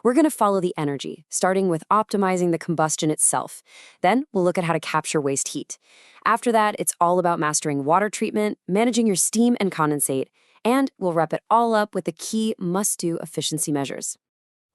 We're going to follow the energy, starting with optimizing the combustion itself. Then we'll look at how to capture waste heat. After that, it's all about mastering water treatment, managing your steam and condensate, and we'll wrap it all up with the key must-do efficiency measures.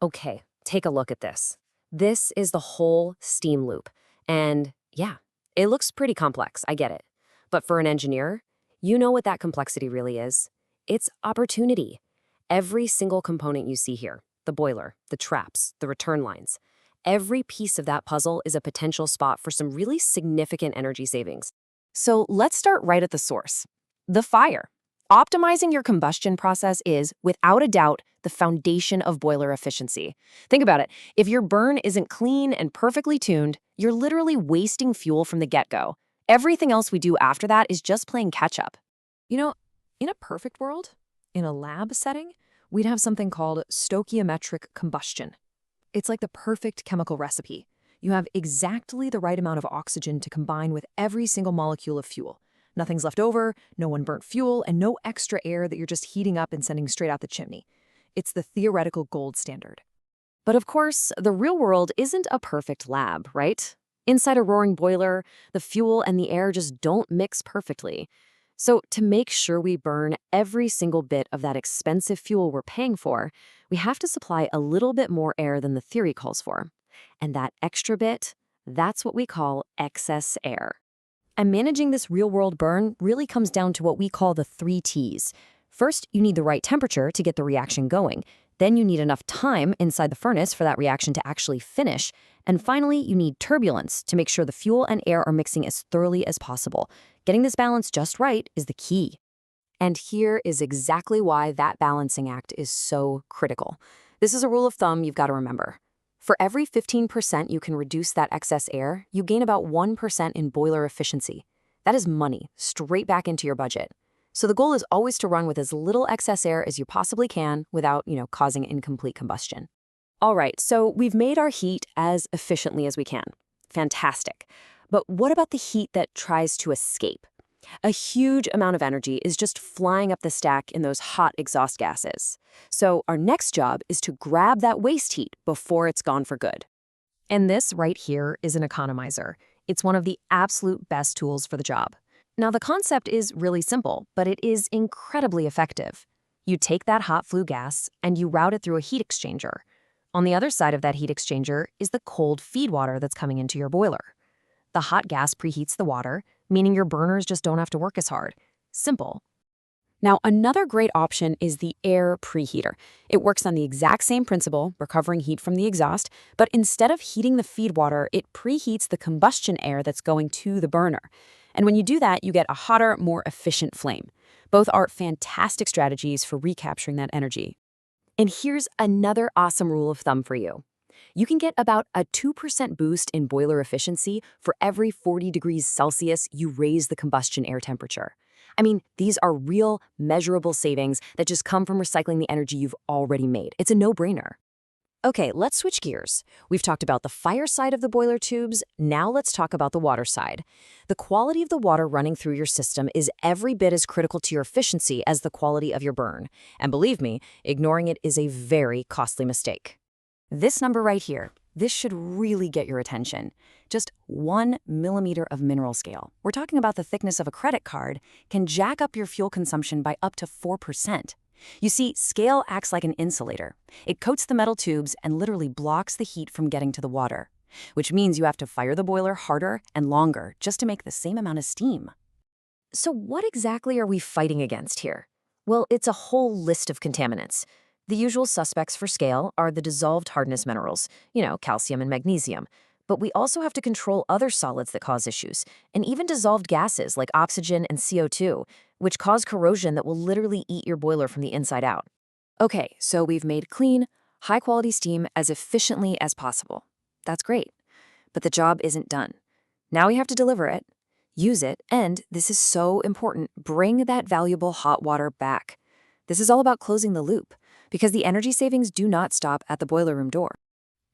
Okay, take a look at this. This is the whole steam loop. And yeah, it looks pretty complex, I get it. But for an engineer, you know what that complexity really is. It's opportunity. Every single component you see here, the boiler, the traps, the return lines, every piece of that puzzle is a potential spot for some really significant energy savings. So let's start right at the source, the fire. Optimizing your combustion process is, without a doubt, the foundation of boiler efficiency. Think about it. If your burn isn't clean and perfectly tuned, you're literally wasting fuel from the get-go. Everything else we do after that is just playing catch-up. You know, in a perfect world, in a lab setting, we'd have something called stoichiometric combustion. It's like the perfect chemical recipe. You have exactly the right amount of oxygen to combine with every single molecule of fuel. Nothing's left over, no one burnt fuel, and no extra air that you're just heating up and sending straight out the chimney. It's the theoretical gold standard. But of course, the real world isn't a perfect lab, right? Inside a roaring boiler, the fuel and the air just don't mix perfectly. So to make sure we burn every single bit of that expensive fuel we're paying for, we have to supply a little bit more air than the theory calls for. And that extra bit, that's what we call excess air. And managing this real-world burn really comes down to what we call the 3 T's. First, you need the right temperature to get the reaction going. Then you need enough time inside the furnace for that reaction to actually finish. And finally, you need turbulence to make sure the fuel and air are mixing as thoroughly as possible. Getting this balance just right is the key. And here is exactly why that balancing act is so critical. This is a rule of thumb you've got to remember. For every 15% you can reduce that excess air, you gain about 1% in boiler efficiency. That is money, straight back into your budget. So the goal is always to run with as little excess air as you possibly can without, causing incomplete combustion. All right, so we've made our heat as efficiently as we can. Fantastic. But what about the heat that tries to escape? A huge amount of energy is just flying up the stack in those hot exhaust gases. So our next job is to grab that waste heat before it's gone for good. And this right here is an economizer. It's one of the absolute best tools for the job. Now, the concept is really simple, but it is incredibly effective. You take that hot flue gas and you route it through a heat exchanger. On the other side of that heat exchanger is the cold feed water that's coming into your boiler. The hot gas preheats the water, meaning your burners just don't have to work as hard. Simple. Now, another great option is the air preheater. It works on the exact same principle, recovering heat from the exhaust, but instead of heating the feed water, it preheats the combustion air that's going to the burner. And when you do that, you get a hotter, more efficient flame. Both are fantastic strategies for recapturing that energy. And here's another awesome rule of thumb for you. You can get about a 2% boost in boiler efficiency for every 40 degrees Celsius you raise the combustion air temperature. I mean, these are real, measurable savings that just come from recycling the energy you've already made. It's a no-brainer. Okay, let's switch gears. We've talked about the fire side of the boiler tubes. Now let's talk about the water side. The quality of the water running through your system is every bit as critical to your efficiency as the quality of your burn. And believe me, ignoring it is a very costly mistake. This number right here, this should really get your attention. Just 1 millimeter of mineral scale, we're talking about the thickness of a credit card, can jack up your fuel consumption by up to 4%. You see, scale acts like an insulator. It coats the metal tubes and literally blocks the heat from getting to the water, which means you have to fire the boiler harder and longer just to make the same amount of steam. So what exactly are we fighting against here? Well, it's a whole list of contaminants. The usual suspects for scale are the dissolved hardness minerals, calcium and magnesium. But we also have to control other solids that cause issues, and even dissolved gases like oxygen and CO2, which cause corrosion that will literally eat your boiler from the inside out. Okay, so we've made clean, high-quality steam as efficiently as possible. That's great. But the job isn't done. Now we have to deliver it, use it, and, this is so important, bring that valuable hot water back. This is all about closing the loop, because the energy savings do not stop at the boiler room door.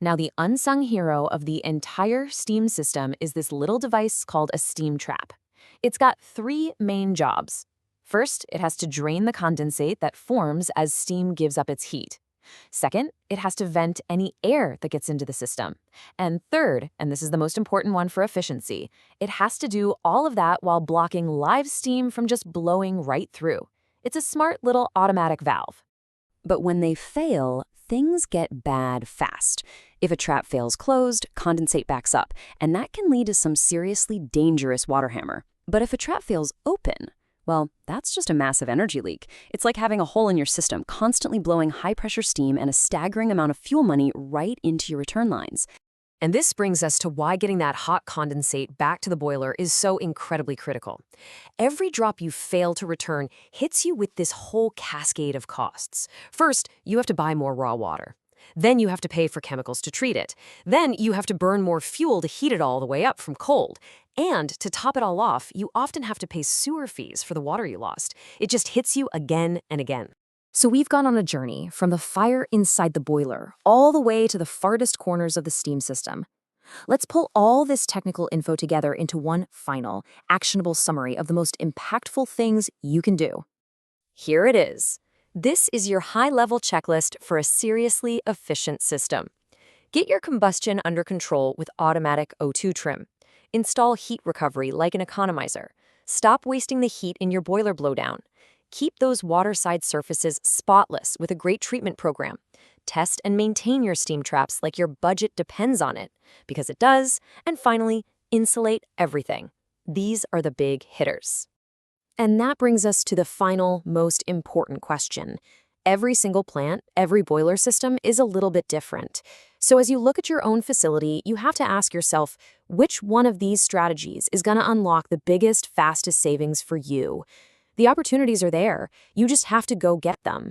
Now, the unsung hero of the entire steam system is this little device called a steam trap. It's got 3 main jobs. First, it has to drain the condensate that forms as steam gives up its heat. Second, it has to vent any air that gets into the system. And third, and this is the most important one for efficiency, it has to do all of that while blocking live steam from just blowing right through. It's a smart little automatic valve. But when they fail, things get bad fast. If a trap fails closed, condensate backs up, and that can lead to some seriously dangerous water hammer. But if a trap fails open, well, that's just a massive energy leak. It's like having a hole in your system, constantly blowing high-pressure steam and a staggering amount of fuel money right into your return lines. And this brings us to why getting that hot condensate back to the boiler is so incredibly critical. Every drop you fail to return hits you with this whole cascade of costs. First, you have to buy more raw water. Then you have to pay for chemicals to treat it. Then you have to burn more fuel to heat it all the way up from cold. And to top it all off, you often have to pay sewer fees for the water you lost. It just hits you again and again. So we've gone on a journey from the fire inside the boiler all the way to the farthest corners of the steam system. Let's pull all this technical info together into one final, actionable summary of the most impactful things you can do. Here it is. This is your high-level checklist for a seriously efficient system. Get your combustion under control with automatic O2 trim. Install heat recovery like an economizer. Stop wasting the heat in your boiler blowdown. Keep those waterside surfaces spotless with a great treatment program. Test and maintain your steam traps like your budget depends on it, because it does. And finally, insulate everything. These are the big hitters. And that brings us to the final, most important question. Every single plant, every boiler system is a little bit different. So as you look at your own facility, you have to ask yourself, which one of these strategies is going to unlock the biggest, fastest savings for you? The opportunities are there. You just have to go get them.